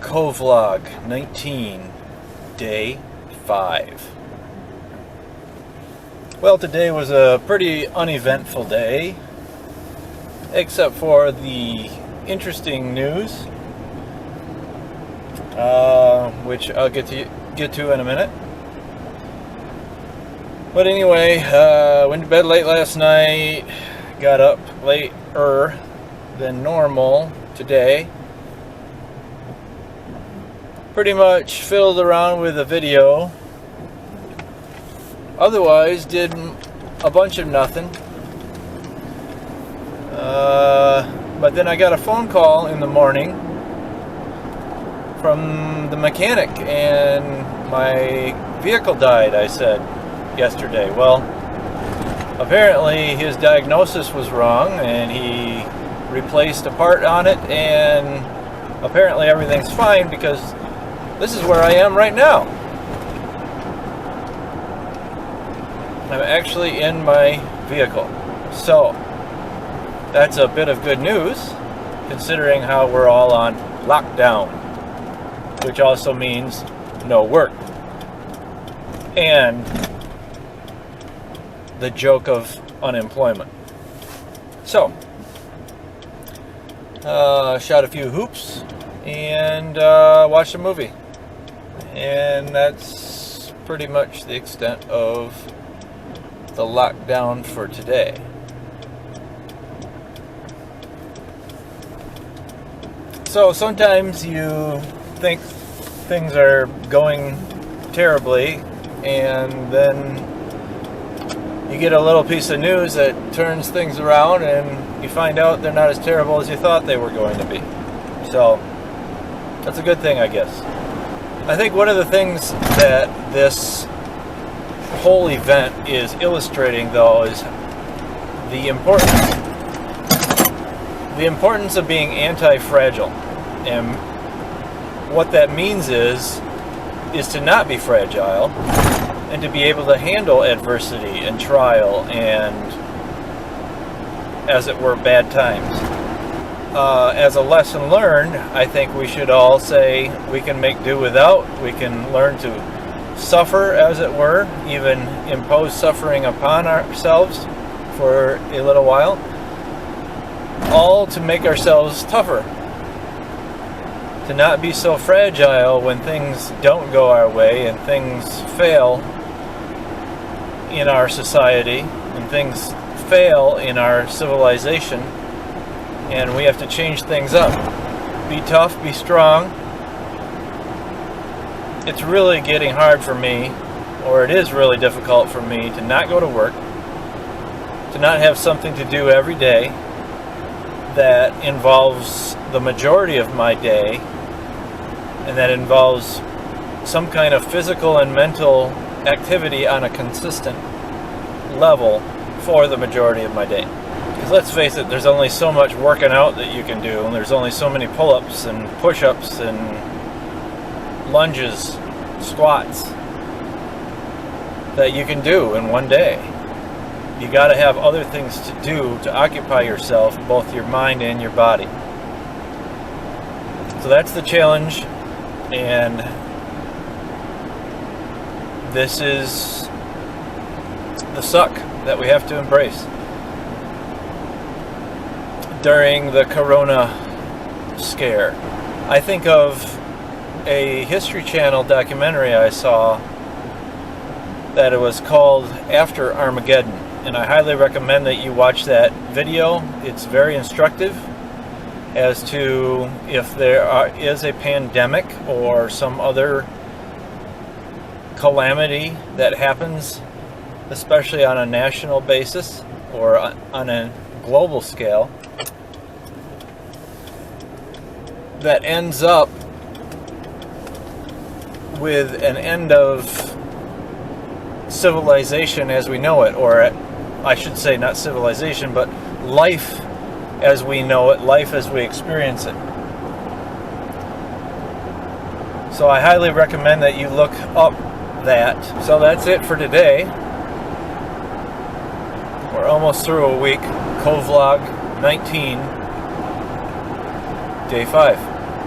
COVLOG-19, Day 5. Well, today was a pretty uneventful day, except for the interesting news, which I'll get to in a minute. But anyway, went to bed late last night, got up later than normal today. Pretty much fiddled around with a video. Otherwise, did a bunch of nothing. But then I got a phone call in the morning from the mechanic, and my vehicle died, I said, yesterday. Well, apparently his diagnosis was wrong, and he replaced a part on it, and apparently everything's fine, because this is where I am right now. I'm actually in my vehicle. So, that's a bit of good news, considering how we're all on lockdown, which also means no work. And the joke of unemployment. So, shot a few hoops and watched a movie. And that's pretty much the extent of the lockdown for today. So sometimes you think things are going terribly, and then you get a little piece of news that turns things around, and you find out they're not as terrible as you thought they were going to be. So that's a good thing, I guess. I think one of the things that this whole event is illustrating, though, is the importance of being anti-fragile. And what that means is to not be fragile, and to be able to handle adversity and trial and, as it were, bad times. As a lesson learned, I think we should all say we can make do without. We can learn to suffer, as it were, even impose suffering upon ourselves for a little while, all to make ourselves tougher. To not be so fragile when things don't go our way and things fail in our society and things fail in our civilization, and we have to change things up. Be tough, be strong. It's really getting hard for me, or it is really difficult for me, to not go to work, to not have something to do every day that involves the majority of my day, and that involves some kind of physical and mental activity on a consistent level for the majority of my day. Because let's face it, there's only so much working out that you can do, and there's only so many pull-ups and push-ups and lunges, squats that you can do in one day. You got to have other things to do to occupy yourself, both your mind and your body. So that's the challenge, and this is the suck that we have to embrace during the Corona scare. I think of a History Channel documentary I saw that it was called After Armageddon, and I highly recommend that you watch that video. It's very instructive as to if there is a pandemic or some other calamity that happens, especially on a national basis or on a global scale, that ends up with an end of civilization as we know it, or I should say not civilization, but life as we know it, life as we experience it. So I highly recommend that you look up that. So that's it for today. We're almost through a week. COVLOG-19, Day 5.